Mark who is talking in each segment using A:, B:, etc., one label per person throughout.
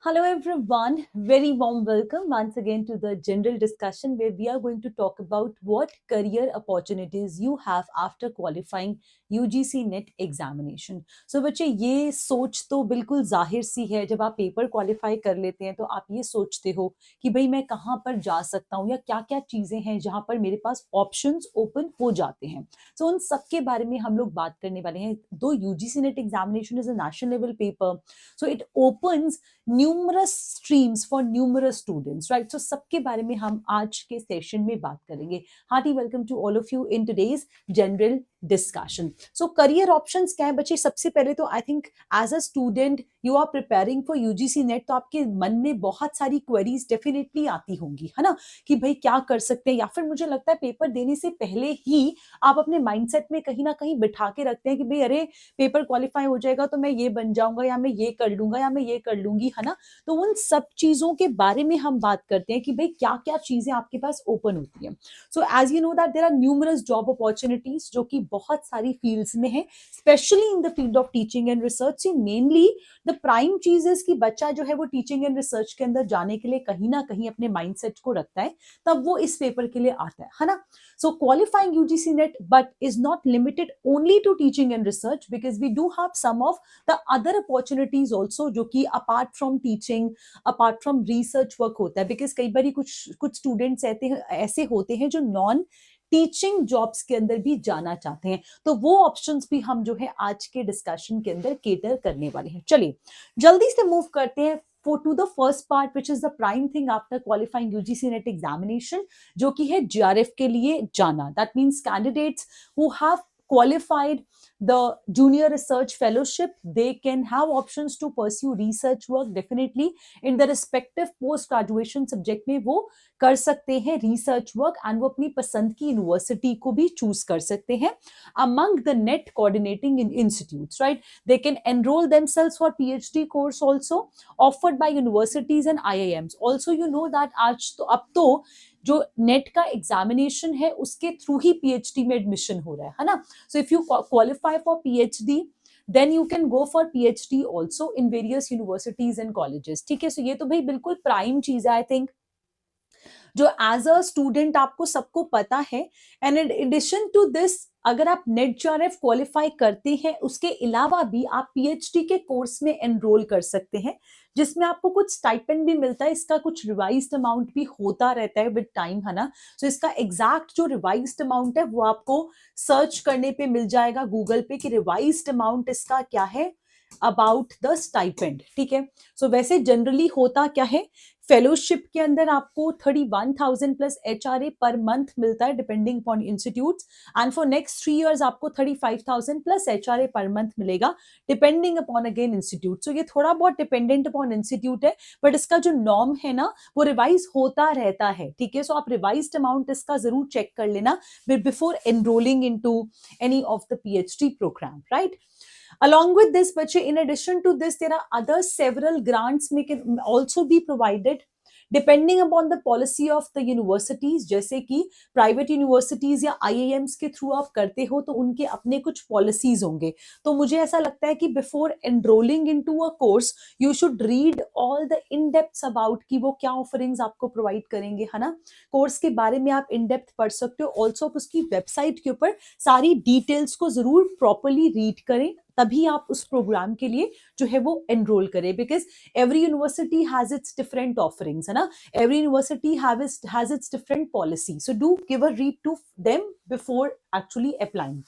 A: Hello everyone, very warm welcome once again to the general discussion where we are going to talk about what career opportunities you have after qualifying UGC net examination. So बच्चे ये सोच तो बिल्कुल जाहिर सी है, जब आप paper qualify कर लेते हैं तो आप ये सोचते हो कि भाई मैं कहाँ पर जा सकता हूँ या क्या क्या चीज़ें हैं जहाँ पर मेरे पास ऑप्शंस ओपन हो जाते हैं। सो उन सब के बारे में हम लोग बात करने वाले हैं। दो UGC net examination is a national level paper, so it opens numerous streams for numerous students, right. So सबके बारे में हम आज के सेशन में बात करेंगे। Hearty welcome to all of you in today's general discussion. So career options क्या है बच्चे? सबसे पहले तो I think as a student you are preparing for UGC NET, तो आपके मन में बहुत सारी क्वेरीज डेफिनेटली आती होंगी, है ना, कि भाई क्या कर सकते हैं, या फिर मुझे लगता है पेपर देने से पहले ही आप अपने माइंडसेट में कहीं ना कहीं बिठा के रखते हैं कि भाई अरे पेपर क्वालिफाई हो जाएगा तो मैं ये बन जाऊंगा या मैं ये कर लूंगा या मैं ये कर लूंगी, है ना। तो उन सब चीजों के बारे में हम बात करते हैं कि भाई क्या क्या चीजें आपके पास ओपन होती हैं। So as you know that there are numerous job opportunities जो कि बहुत सारी फील्ड्स में है, specially in the field of teaching and research. Mainly the prime चीज इज कि बच्चा जो है वो टीचिंग एंड रिसर्च के अंदर जाने के लिए कहीं ना कहीं अपने माइंडसेट को रखता है, तब वो इस पेपर के लिए आता है ना। So qualifying UGC NET but is not limited only to teaching and research, because we do have some of the other opportunities also जो कि apart from teaching, apart from research work होता है। because कई बार कुछ students ऐसे होते हैं जो non टीचिंग जॉब्स के अंदर भी जाना चाहते हैं, तो वो ऑप्शंस भी हम जो है आज के डिस्कशन के अंदर केटर करने वाले हैं। चलिए जल्दी से मूव करते हैं to the first part which is the prime thing after qualifying UGC NET examination, जो कि है जीआरएफ के लिए जाना। That means candidates who have qualified the junior research fellowship, they can have options to pursue research work definitely in the respective post graduation subject में वो कर सकते हैं research work, and वो अपनी पसंद की यूनिवर्सिटी को भी चूज कर सकते हैं among the net coordinating in institutes, right? They can enroll themselves for PhD course also offered by universities and IIMs. Also you know that आज तो अब तो जो नेट का एग्जामिनेशन है उसके थ्रू ही पीएचडी में एडमिशन हो रहा है ना। So if you qualify for PhD then you can go for PhD also in various universities and colleges. ठीक है, सो ये तो भाई बिल्कुल प्राइम चीज है आई थिंक, जो एज अ स्टूडेंट आपको सबको पता है। And in addition to this, अगर आप नेट जीआरएफ क्वालिफाई करते हैं उसके अलावा भी आप पीएचडी के कोर्स में एनरोल कर सकते हैं, जिसमें आपको कुछ स्टाइपेंड भी मिलता है। इसका कुछ रिवाइज्ड अमाउंट भी होता रहता है विद टाइम, है ना। सो इसका एग्जैक्ट जो रिवाइज्ड अमाउंट है वो आपको सर्च करने पे मिल जाएगा गूगल पे कि रिवाइज्ड अमाउंट इसका क्या है अबाउट द स्टाइपेंड। ठीक है, सो वैसे जनरली होता क्या है, फेलोशिप के अंदर आपको 31,000 प्लस एचआरए पर मंथ मिलता है depending upon institutes, and for next 3 years आपको 35,000 प्लस एचआरए पर मंथ मिलेगा डिपेंडिंग अपॉन अगेन इंस्टीट्यूट। सो ये थोड़ा बहुत डिपेंडेंट अपॉन इंस्टीट्यूट है, बट इसका जो नॉर्म है ना वो रिवाइज होता रहता है। ठीक है, सो आप रिवाइज्ड अमाउंट इसका जरूर चेक कर लेना before enrolling into any of the PhD programme, right? Along with this, bache, in addition to this, there are other several grants may can also be provided depending upon the policy of the universities। जैसे कि private universities या IIMs के through आप करते हो तो उनके अपने कुछ पॉलिसीज होंगे। तो मुझे ऐसा लगता है कि before enrolling into a course you should read all the in depth about कि वो क्या ऑफरिंग्स आपको प्रोवाइड करेंगे, है ना। कोर्स के बारे में आप इन डेप्थ पढ़ सकते हो। ऑल्सो उसकी वेबसाइट के ऊपर सारी डिटेल्स को जरूर प्रॉपरली रीड करें, तभी आप उस प्रोग्राम के लिए जो है वो एनरोल करें। Because every university has its different offerings, है ना। Every university has its different policy, so do give a read to them before actually applying.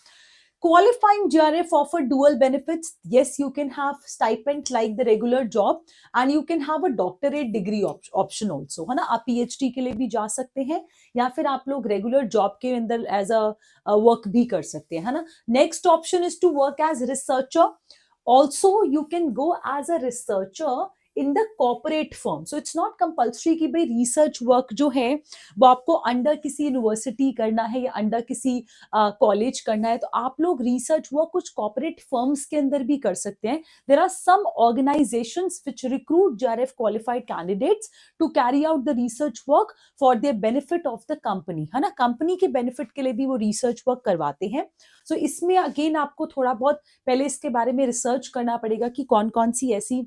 A: Qualifying GRF offer dual benefits. Yes, you can have stipend like the regular job, and you can have a doctorate degree option also, है ना। आप PhD के लिए भी जा सकते हैं या फिर आप लोग रेगुलर जॉब के अंदर एज अ वर्क भी कर सकते हैं, है ना। Next option is to work as researcher. Also you can go as a researcher in the corporate firm. So it's not compulsory कि भाई रिसर्च वर्क जो है वो आपको अंडर किसी यूनिवर्सिटी करना है या अंडर किसी कॉलेज करना है। तो आप लोग रिसर्च वर्क कुछ कॉर्पोरेट फर्म्स के अंदर भी कर सकते हैं। There are some organisations which recruit JRF qualified candidates to carry out the research work for the benefit of the company, है ना। कंपनी के बेनिफिट के लिए भी वो रिसर्च वर्क करवाते हैं। सो इसमें अगेन आपको थोड़ा बहुत पहले इसके बारे में रिसर्च करना पड़ेगा कि कौन कौन सी ऐसी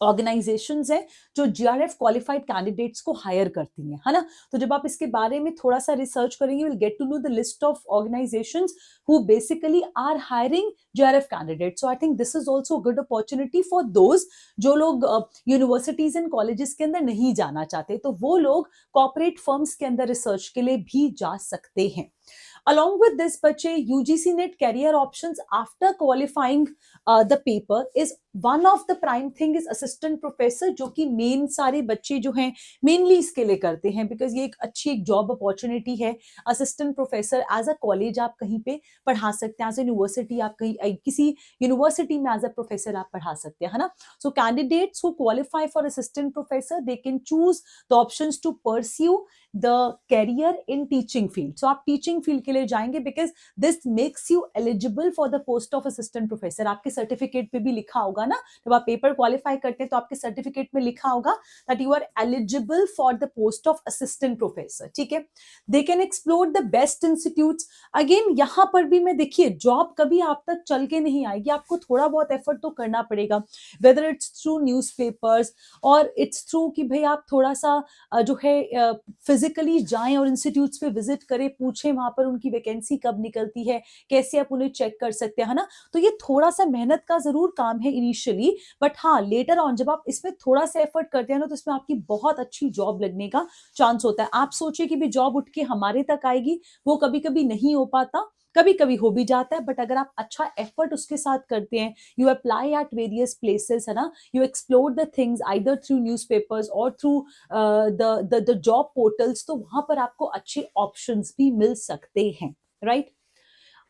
A: ऑर्गेनाइजेशंस हैं जो जीआरएफ क्वालिफाइड कैंडिडेट्स को हायर करती हैं, है ना। तो जब आप इसके बारे में थोड़ा सा रिसर्च करेंगे, will get to know the list of organisations who basically are hiring JRF candidates. So I think this is also good opportunity for those जो लोग यूनिवर्सिटीज एंड कॉलेजेस के अंदर नहीं जाना चाहते, तो वो लोग कॉर्पोरेट फर्म्स के अंदर रिसर्च के लिए भी जा सकते हैं। Along with this, बच्चे UGC NET career options after qualifying the paper is one of the prime thing is assistant professor, जो कि मेन सारे बच्चे जो हैं मेनली इसके लिए करते हैं, बिकॉज ये एक अच्छी एक जॉब अपॉर्चुनिटी है। Assistant professor as a college आप कहीं पे पढ़ा सकते हैं, एज ए यूनिवर्सिटी आप कहीं किसी यूनिवर्सिटी में एज अ प्रोफेसर आप पढ़ा सकते हैं, है ना। So candidates who qualify for assistant professor they can choose the options to pursue the career in teaching field. So आप टीचिंग फील्ड के लिए जाएंगे because this makes you eligible for the post of assistant professor. आपके certificate पे भी लिखा होगा ना, जब आप पेपर क्वालिफाई करते हैं तो आपके सर्टिफिकेट में लिखा होगा that you are eligible for the post of assistant professor, ठीक है। They can explore the best institutes. Again यहां पर भी मैं देखिए, जॉब कभी आप तक चल के नहीं आएगी, आपको थोड़ा बहुत एफर्ट तो करना पड़ेगा, वेदर इट्स थ्रू न्यूज़पेपर्स और इट्स थ्रू कि भाई आप थोड़ा सा जो है फिजिकली जाएं और इंस्टीट्यूट्स पे विजिट करें, पूछें वहां पर उनकी वैकेंसी कब निकलती है, कैसे आप उन्हें चेक कर सकते हैं, है ना। तो ये थोड़ा सा मेहनत का जरूर काम है इनिशियली, बट हाँ लेटर ऑन जब आप इसमें थोड़ा सा एफर्ट करते हैं ना, तो इसमें आपकी बहुत अच्छी जॉब लगने का चांस होता है। आप सोचिए कि भी जॉब उठ के हमारे तक आएगी, वो कभी कभी नहीं हो पाता, कभी कभी हो भी जाता है, बट अगर आप अच्छा एफर्ट उसके साथ करते हैं, you apply at various places, है ना, you explore the things either through newspapers और थ्रू द जॉब पोर्टल्स, तो वहां पर आपको अच्छे ऑप्शंस भी मिल सकते हैं, राइट।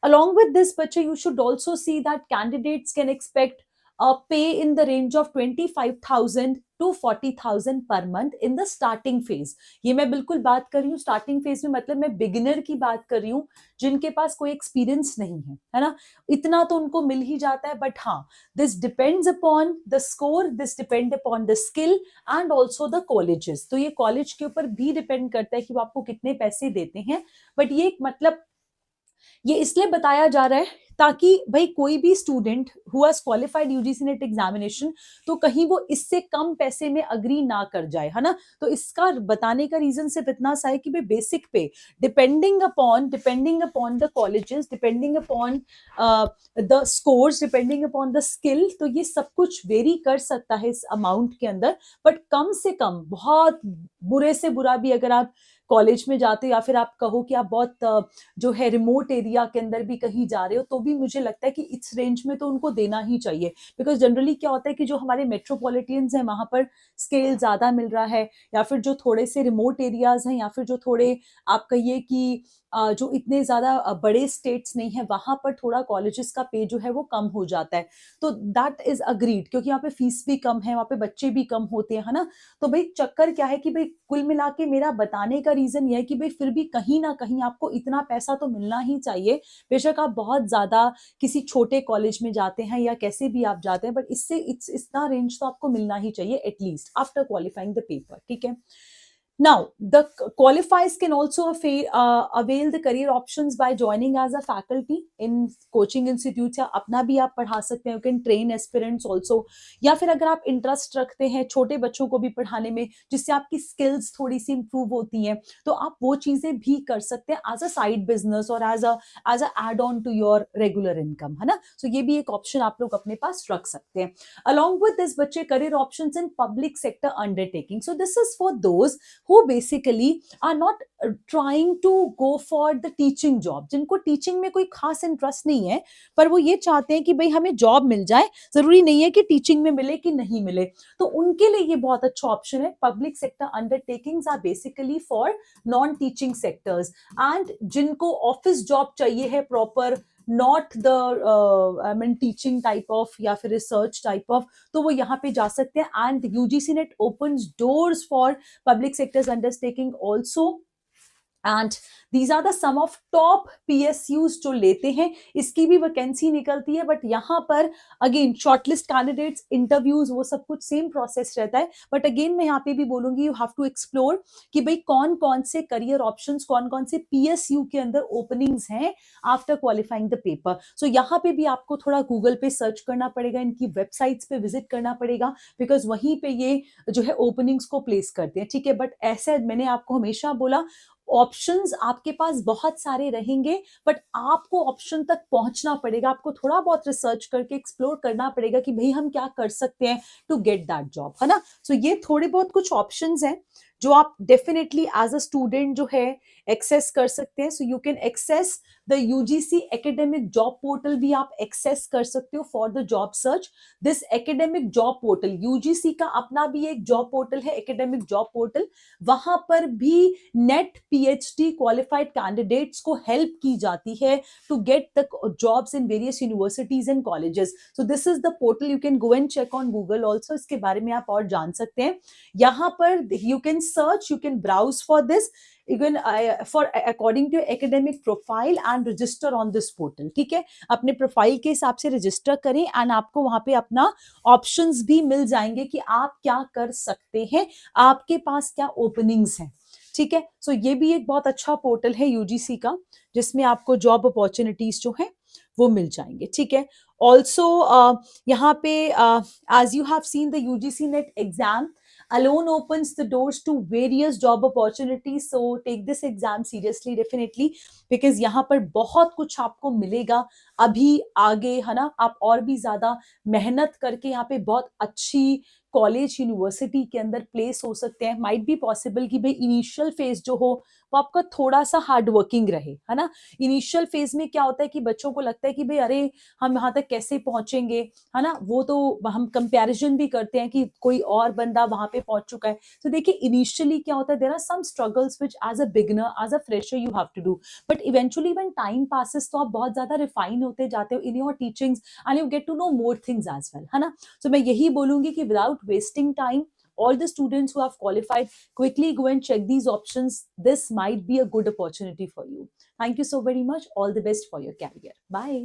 A: Along with this, बच्चे, you should also see that candidates can expect a pay in the range of 25,000 to 40,000 per month in the starting phase। ये मैं बिल्कुल बात कर रही हूँ स्टार्टिंग फेज में, मतलब मैं बिगिनर की बात कर रही हूँ, जिनके पास कोई एक्सपीरियंस नहीं है ना, इतना तो उनको मिल ही जाता है। बट हाँ, this depends upon the score, this depend upon the skill and also the colleges. तो ये कॉलेज के ऊपर भी डिपेंड करता है कि वो आपको कितने पैसे देते हैं। बट ये मतलब ये इसलिए बताया जा रहा है ताकि भाई कोई भी student who has qualified UGC net examination, तो कहीं वो इससे कम पैसे में अग्री ना कर जाए, है ना। तो इसका बताने का रीजन सिर्फ इतना सा है कि भाई बेसिक पे depending upon the colleges, depending upon the scores, depending upon the skill, तो ये सब कुछ वेरी कर सकता है इस अमाउंट के अंदर। बट कम से कम, बहुत बुरे से बुरा भी अगर आप कॉलेज में जाते हो, या फिर आप कहो कि आप बहुत जो है रिमोट एरिया के अंदर भी कहीं जा रहे हो, तो भी मुझे लगता है कि इस रेंज में तो उनको देना ही चाहिए। बिकॉज जनरली क्या होता है कि जो हमारे मेट्रोपॉलिटन्स हैं वहां पर स्केल ज्यादा मिल रहा है, या फिर जो थोड़े से रिमोट एरियाज हैं, या फिर जो थोड़े आप कहिए कि जो इतने ज्यादा बड़े स्टेट्स नहीं है, वहां पर थोड़ा कॉलेजेस का पे जो है वो कम हो जाता है। तो दैट इज अग्रीड, क्योंकि यहाँ पे फीस भी कम है, वहाँ पे बच्चे भी कम होते हैं, है ना। तो भाई चक्कर क्या है कि भाई कुल मिला के मेरा बताने का रीजन यह है कि भाई फिर भी कहीं ना कहीं आपको इतना पैसा तो मिलना ही चाहिए। बेशक आप बहुत ज्यादा किसी छोटे कॉलेज में जाते हैं या कैसे भी आप जाते हैं, बट इससे इतना रेंज तो आपको मिलना ही चाहिए at least after qualifying the paper, ठीक है। Now, the qualifiers can also avail the career options by joining as a faculty in coaching institutes, या अपना भी आप पढ़ा सकते हैं, you can train aspirants also, या फिर अगर आप इंटरेस्ट रखते हैं छोटे बच्चों को भी पढ़ाने में, जिससे आपकी स्किल्स थोड़ी सी इंप्रूव होती हैं, तो आप वो चीजें भी कर सकते हैं एज अ साइड बिजनेस और as a add on to your regular income, है ना। सो ये भी एक ऑप्शन आप लोग अपने पास रख सकते हैं। अलॉन्ग विद दिस बच्चे, career options in public sector undertaking. So this is for those who basically are not trying to go for the teaching job, जिनको टीचिंग में कोई खास इंटरेस्ट नहीं है, पर वो ये चाहते हैं कि भाई हमें जॉब मिल जाए, जरूरी नहीं है कि टीचिंग में मिले कि नहीं मिले, तो उनके लिए ये बहुत अच्छा ऑप्शन है। Public sector undertakings are basically for non teaching sectors, and जिनको ऑफिस जॉब चाहिए है proper, not the I mean teaching type of या फिर रिसर्च टाइप ऑफ, तो वो यहाँ पे जा सकते हैं। And UGC NET opens doors for public sector's undertaking also and these are the some of top PSUs जो लेते हैं, इसकी भी वैकेंसी निकलती है, बट यहाँ पर अगेन शॉर्टलिस्ट कैंडिडेट्स, इंटरव्यूज, वो सब कुछ सेम प्रोसेस रहता है। बट अगेन मैं यहाँ पे भी बोलूंगी यू हैव टू एक्सप्लोर कि भाई कौन कौन से करियर ऑप्शंस, कौन कौन से PSU के अंदर ओपनिंग्स हैं आफ्टर क्वालिफाइंग द पेपर। सो यहाँ पे भी आपको थोड़ा गूगल पे सर्च करना पड़ेगा, इनकी वेबसाइट्स पे विजिट करना पड़ेगा, बिकॉज वहीं पे ये जो है ओपनिंग्स को प्लेस करते हैं, ठीक है। बट ऐसे मैंने आपको हमेशा बोला, ऑप्शंस आपके पास बहुत सारे रहेंगे, बट आपको ऑप्शन तक पहुंचना पड़ेगा, आपको थोड़ा बहुत रिसर्च करके एक्सप्लोर करना पड़ेगा कि भाई हम क्या कर सकते हैं टू गेट दैट जॉब, है ना। सो ये थोड़े बहुत कुछ ऑप्शंस हैं जो आप डेफिनेटली एज अ स्टूडेंट जो है एक्सेस कर सकते हैं। So you can access the UGC academic job portal, भी आप एक्सेस कर सकते हो for the job search. This academic job portal, UGC का अपना भी एक जॉब पोर्टल है, एकेडमिक जॉब पोर्टल, वहां पर भी नेट PhD क्वालिफाइड कैंडिडेट्स को हेल्प की जाती है to get the jobs in various universities and colleges. So this is the portal, you can go and check on Google also, इसके बारे में आप और जान सकते हैं। यहाँ पर you can search, you can browse for this, you can for according to your academic profile and register on this portal, ठीक है। अपने प्रोफाइल के हिसाब से रजिस्टर करें एंड आपको वहां पे अपना ऑप्शंस भी मिल जाएंगे कि आप क्या कर सकते हैं, आपके पास क्या ओपनिंग्स हैं, ठीक है। सो ये भी एक बहुत अच्छा पोर्टल है यूजीसी का, जिसमें आपको जॉब अपॉर्चुनिटीज जो है वो मिल जाएंगे, ठीक है। ऑल्सो यहाँ पे as you have seen the UGC NET exam alone opens the doors to various job opportunities, so take this exam seriously definitely, because यहाँ पर बहुत कुछ आपको मिलेगा अभी आगे, है ना। आप और भी ज्यादा मेहनत करके यहाँ पे बहुत अच्छी कॉलेज यूनिवर्सिटी के अंदर प्लेस हो सकते हैं। माइट बी पॉसिबल कि भाई इनिशियल फेज जो हो वो आपका थोड़ा सा हार्ड वर्किंग रहे, है ना। इनिशियल फेज में क्या होता है कि बच्चों को लगता है कि भाई अरे हम यहाँ तक कैसे पहुंचेंगे, है ना। वो तो हम कंपैरिजन भी करते हैं कि कोई और बंदा वहां पे पहुंच चुका है। तो देखिए इनिशियली क्या होता है, there are some struggles which as a beginner, as a fresher you have to do, but eventually when time passes तो आप बहुत ज्यादा रिफाइन होते जाते हो in your teachings and you get to know more things as well, है ना। So मैं यही बोलूंगी कि without wasting time, all the students who have qualified, quickly go and check these options. This might be a good opportunity for you. Thank you so very much. All the best for your career. Bye.